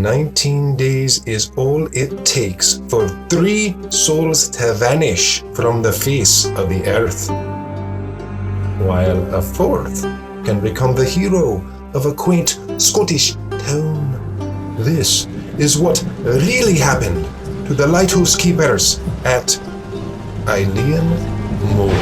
19 days is all it takes for 3 souls to vanish from the face of the earth, while a 4th can become the hero of a quaint Scottish town. This is what really happened to the lighthouse keepers at Eilean Mor.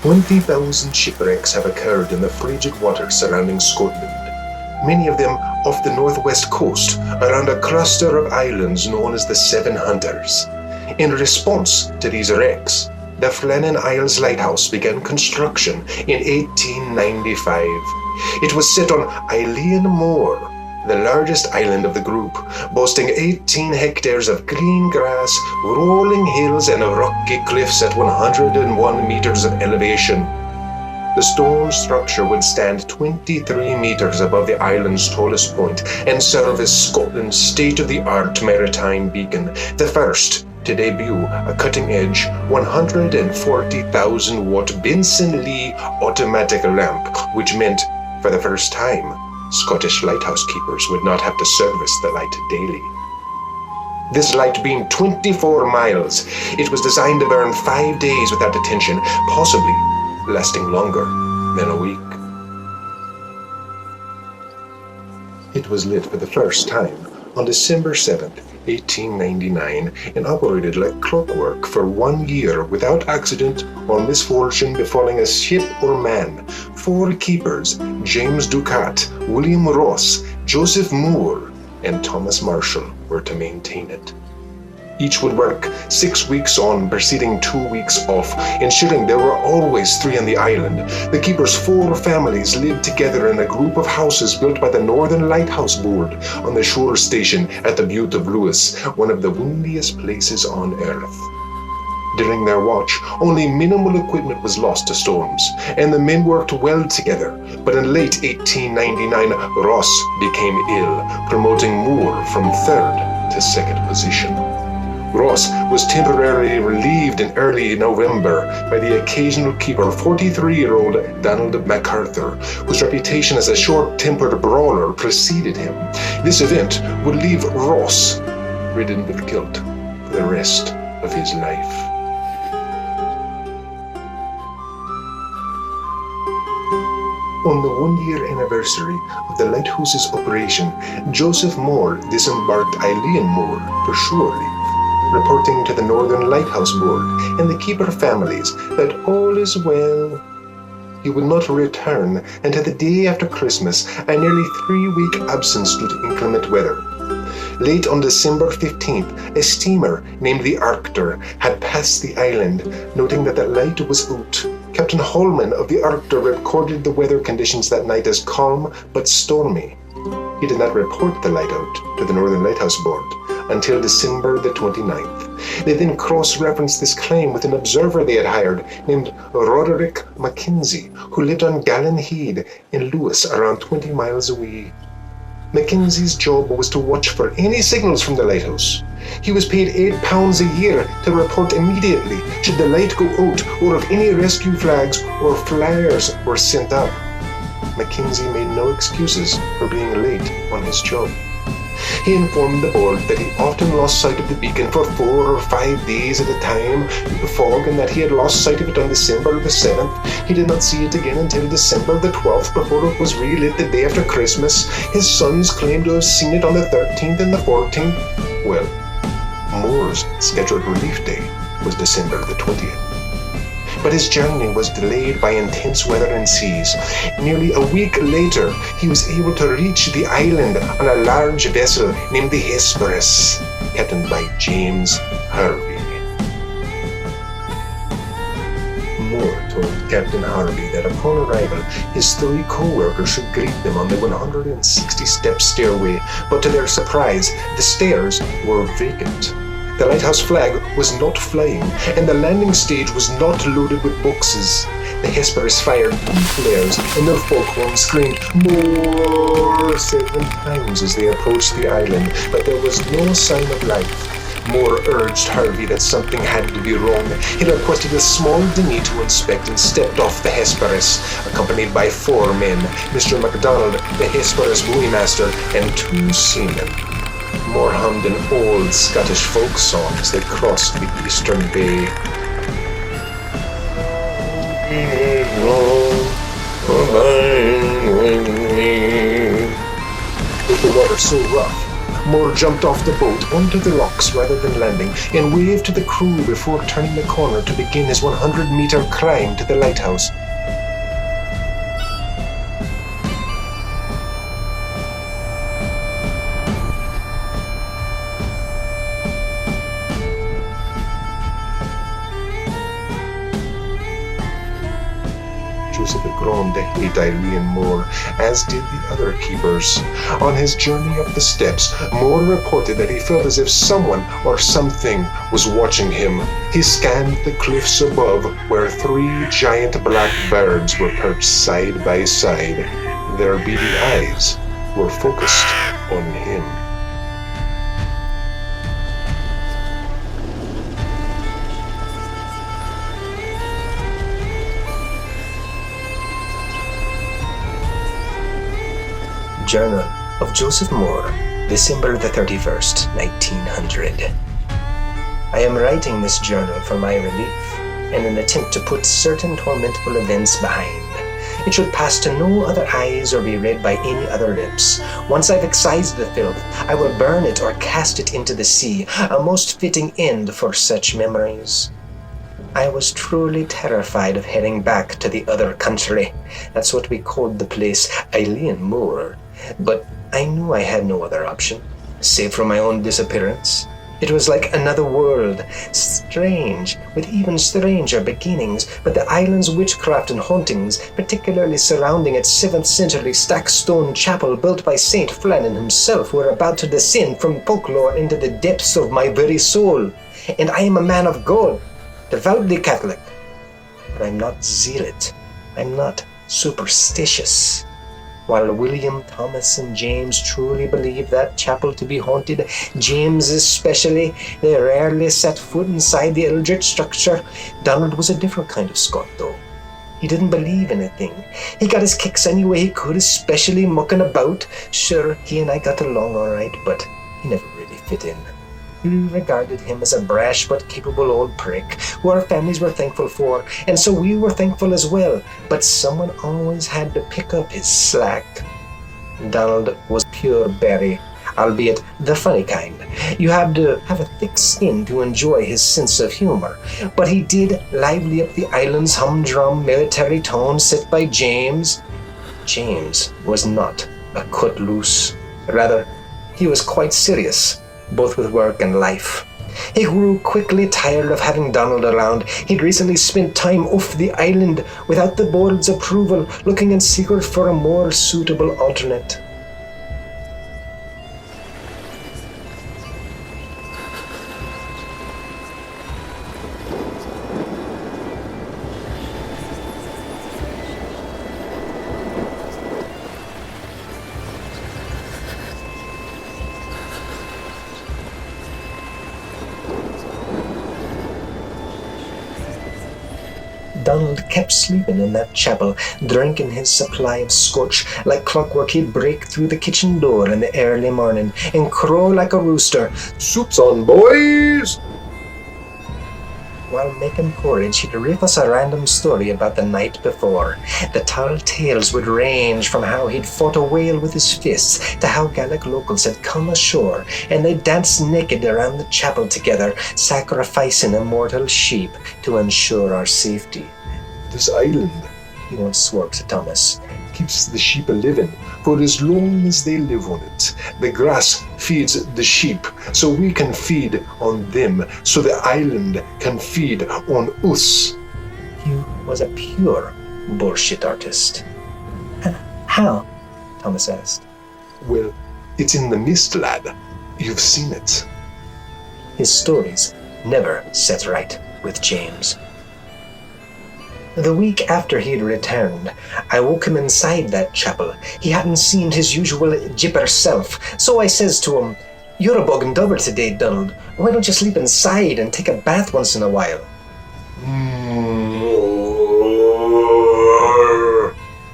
"20,000 shipwrecks have occurred in the frigid waters surrounding Scotland, many of them off the northwest coast around a cluster of islands known as the Seven Hunters. In response to these wrecks, the Flannan Isles Lighthouse began construction in 1895. It was set on Eilean Mor, the largest island of the group, boasting 18 hectares of green grass, rolling hills and rocky cliffs at 101 meters of elevation. The stone structure would stand 23 meters above the island's tallest point and serve as Scotland's state-of-the-art maritime beacon, the first to debut a cutting-edge 140,000-watt Benson Lee automatic lamp, which meant, for the first time, Scottish lighthouse keepers would not have to service the light daily. This light beamed 24 miles. It was designed to burn 5 days without detention, possibly lasting longer than a week. It was lit for the first time on December 7th, 1899, and operated like clockwork for 1 year without accident or misfortune befalling a ship or man. 4 keepers, James Ducat, William Ross, Joseph Moore, and Thomas Marshall, were to maintain it. Each would work 6 weeks on, preceding 2 weeks off, ensuring there were always 3 on the island. The keepers' 4 families lived together in a group of houses built by the Northern Lighthouse Board on the shore station at the Butte of Lewis, one of the windiest places on Earth. During their watch, only minimal equipment was lost to storms, and the men worked well together. But in late 1899, Ross became ill, promoting Moore from 3rd to 2nd position. Ross was temporarily relieved in early November by the occasional keeper, 43-year-old Donald MacArthur, whose reputation as a short-tempered brawler preceded him. This event would leave Ross ridden with guilt for the rest of his life. On the 1-year anniversary of the lighthouse's operation, Joseph Moore disembarked Eilean Mor for shore leave, reporting to the Northern Lighthouse Board and the keeper families that all is well. He would not return until the day after Christmas, a nearly 3-week absence due to inclement weather. Late on December 15th, a steamer named the Arctur had passed the island, noting that the light was out. Captain Holman of the Arctur recorded the weather conditions that night as calm but stormy. He did not report the light out to the Northern Lighthouse Board until December the 29th. They then cross-referenced this claim with an observer they had hired named Roderick Mackenzie, who lived on Gallen Head in Lewis, around 20 miles away. Mackenzie's job was to watch for any signals from the lighthouse. He was paid £8 a year to report immediately should the light go out or if any rescue flags or flyers were sent up. Mackenzie made no excuses for being late on his job. He informed the board that he often lost sight of the beacon for 4 or 5 days at a time due to fog, and that he had lost sight of it on December the 7th. He did not see it again until December the 12th, before it was relit the day after Christmas. His sons claimed to have seen it on the 13th and the 14th. Well, Moore's scheduled relief day was December the 20th. but his journey was delayed by intense weather and seas. Nearly a week later, he was able to reach the island on a large vessel named the Hesperus, captained by James Harvey. Moore told Captain Harvey that upon arrival, his 3 co-workers should greet them on the 160-step stairway, but to their surprise, the stairs were vacant. The lighthouse flag was not flying, and the landing stage was not loaded with boxes. The Hesperus fired 3 flares, and their foghorn screamed, "More!" 7 times as they approached the island, but there was no sign of life. Moore urged Harvey that something had to be wrong. He requested a small dinghy to inspect and stepped off the Hesperus, accompanied by 4 men, Mr. MacDonald, the Hesperus buoymaster, and 2 seamen. Moore hummed an old Scottish folk song as they crossed the eastern bay. With the water so rough, Moore jumped off the boat onto the rocks rather than landing and waved to the crew before turning the corner to begin his 100-meter climb to the lighthouse. Joseph had grown to hate Eilean Mor, as did the other keepers. On his journey up the steps, Moore reported that he felt as if someone or something was watching him. He scanned the cliffs above, where 3 giant black birds were perched side by side. Their beady eyes were focused on him. Journal of Joseph Moore, December the 31st, 1900. I am writing this journal for my relief, in an attempt to put certain tormentful events behind. It should pass to no other eyes or be read by any other lips. Once I've excised the filth, I will burn it or cast it into the sea, a most fitting end for such memories. I was truly terrified of heading back to the other country. That's what we called the place, Eilean Mor. But I knew I had no other option, save for my own disappearance. It was like another world, strange, with even stranger beginnings, but the island's witchcraft and hauntings, particularly surrounding its 7th century stacked stone chapel built by Saint Flannan himself, were about to descend from folklore into the depths of my very soul. And I am a man of God, devoutly Catholic, but I'm not zealot, I'm not superstitious. While William, Thomas, and James truly believed that chapel to be haunted, James especially, they rarely set foot inside the eldritch structure. Donald was a different kind of Scot, though. He didn't believe in a thing. He got his kicks any way he could, especially mucking about. Sure, he and I got along all right, but he never really fit in. We regarded him as a brash but capable old prick who our families were thankful for, and so we were thankful as well, but someone always had to pick up his slack. Donald was pure Barry, albeit the funny kind. You had to have a thick skin to enjoy his sense of humor, but he did lively up the island's humdrum military tone set by James. James was not a cut loose. Rather, he was quite serious, both with work and life. He grew quickly tired of having Donald around. He'd recently spent time off the island without the board's approval, looking in secret for a more suitable alternate. Donald kept sleeping in that chapel, drinking his supply of scotch. Like clockwork, he'd break through the kitchen door in the early morning and crow like a rooster, "Soup's on, boys!" while making porridge, he'd riff us a random story about the night before. The tall tales would range from how he'd fought a whale with his fists to how Gaelic locals had come ashore and they'd dance naked around the chapel together, sacrificing immortal sheep to ensure our safety. This island, He once swore to Thomas. keeps the sheep a-living for as long as they live on it. The grass feeds the sheep, so we can feed on them, so the island can feed on us. He was a pure bullshit artist. How? Thomas asked. Well, it's in the mist, lad. You've seen it. His stories never set right with James. The week after he'd returned, I woke him inside that chapel. He hadn't seemed his usual jipper self, so I says to him, "You're a buggin' dubber today, Donald. Why don't you sleep inside and take a bath once in a while?"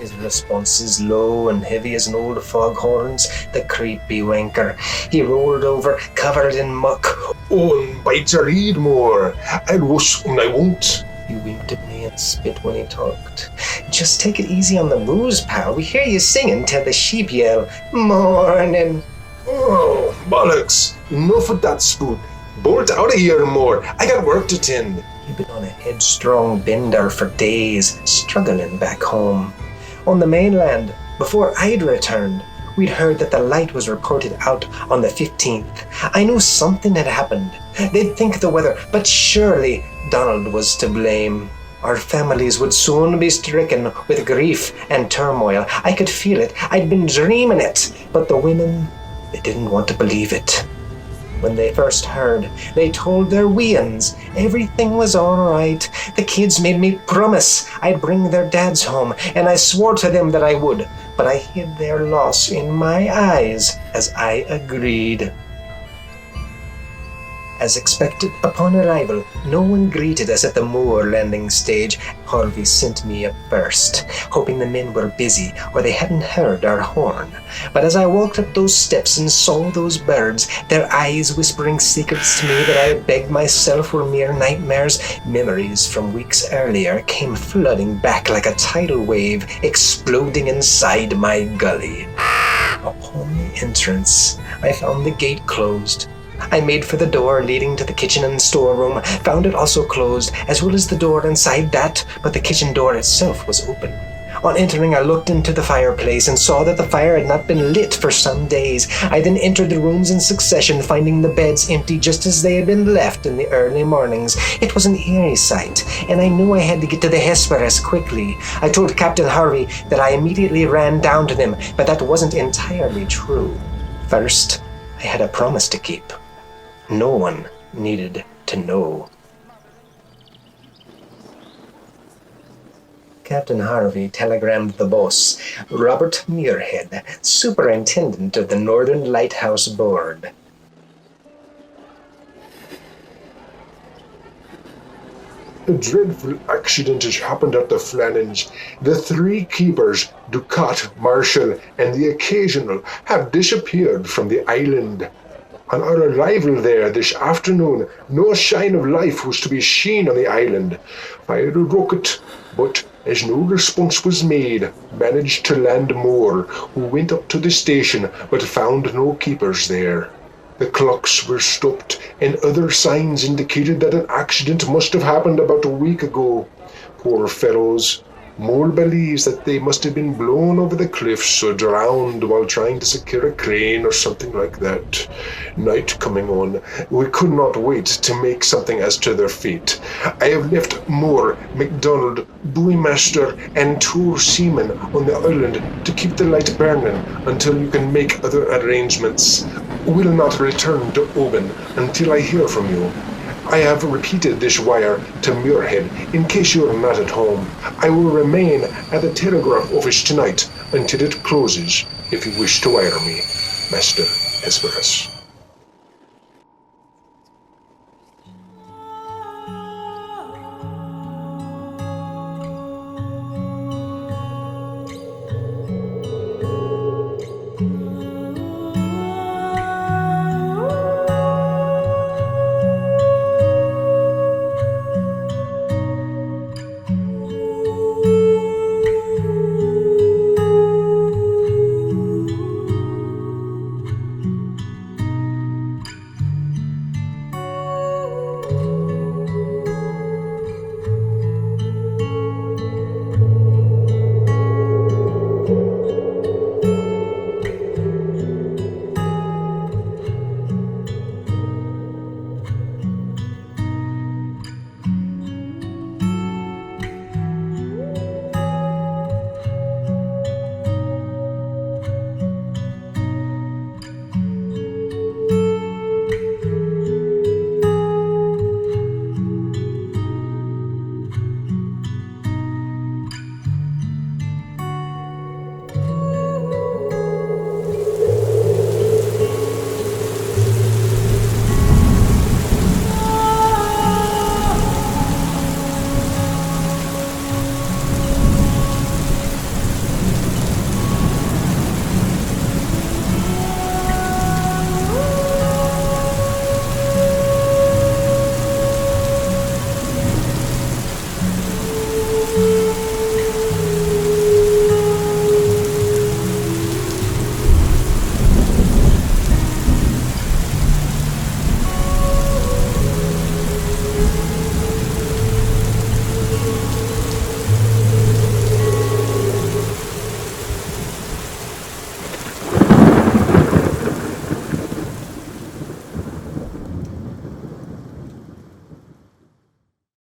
His response is low and heavy as an old foghorn's. The creepy wanker. He rolled over, covered in muck. Oh, bite your head more. I'll wash and I won't. He winked at me and spit when he talked. "Just take it easy on the booze, pal. We hear you singing till the sheep yell, 'Morning.'" Oh, bollocks. Enough of that spoon. Bolt out of here more. I got work to tend. He'd been on a headstrong bender for days, struggling back home. On the mainland, before I'd returned, we'd heard that the light was reported out on the 15th. I knew something had happened. They'd think the weather, but surely Donald was to blame. Our families would soon be stricken with grief and turmoil. I could feel it. I'd been dreaming it. But the women, they didn't want to believe it. When they first heard, they told their weans everything was all right. The kids made me promise I'd bring their dads home, and I swore to them that I would. But I hid their loss in my eyes as I agreed. As expected, upon arrival, no one greeted us at the Moor landing stage. Harvey sent me up first, hoping the men were busy or they hadn't heard our horn. But as I walked up those steps and saw those birds, their eyes whispering secrets to me that I had begged myself were mere nightmares, memories from weeks earlier came flooding back like a tidal wave, exploding inside my gully. Upon the entrance, I found the gate closed. I made for the door leading to the kitchen and storeroom, found it also closed, as well as the door inside that, but the kitchen door itself was open. On entering, I looked into the fireplace and saw that the fire had not been lit for some days. I then entered the rooms in succession, finding the beds empty just as they had been left in the early mornings. It was an eerie sight, and I knew I had to get to the Hesperus quickly. I told Captain Harvey that I immediately ran down to them, but that wasn't entirely true. First, I had a promise to keep. No one needed to know. Captain Harvey telegrammed the boss, Robert Muirhead, superintendent of the Northern Lighthouse Board. A dreadful accident has happened at the Flannans. The three keepers, Ducat, Marshall, and the Occasional, have disappeared from the island. On our arrival there this afternoon, no sign of life was to be seen on the island. Fired a rocket, but as no response was made, managed to land Moore, who went up to the station but found no keepers there. The clocks were stopped, and other signs indicated that an accident must have happened about a week ago. Poor fellows. Moore believes that they must have been blown over the cliffs or drowned while trying to secure a crane or something like that. Night coming on, we could not wait to make something as to their fate. I have left Moore, MacDonald, Buoymaster, and 2 seamen on the island to keep the light burning until you can make other arrangements. Will not return to Oban until I hear from you. I have repeated this wire to Muirhead in case you are not at home. I will remain at the telegraph office tonight until it closes if you wish to wire me, Master Hesperus.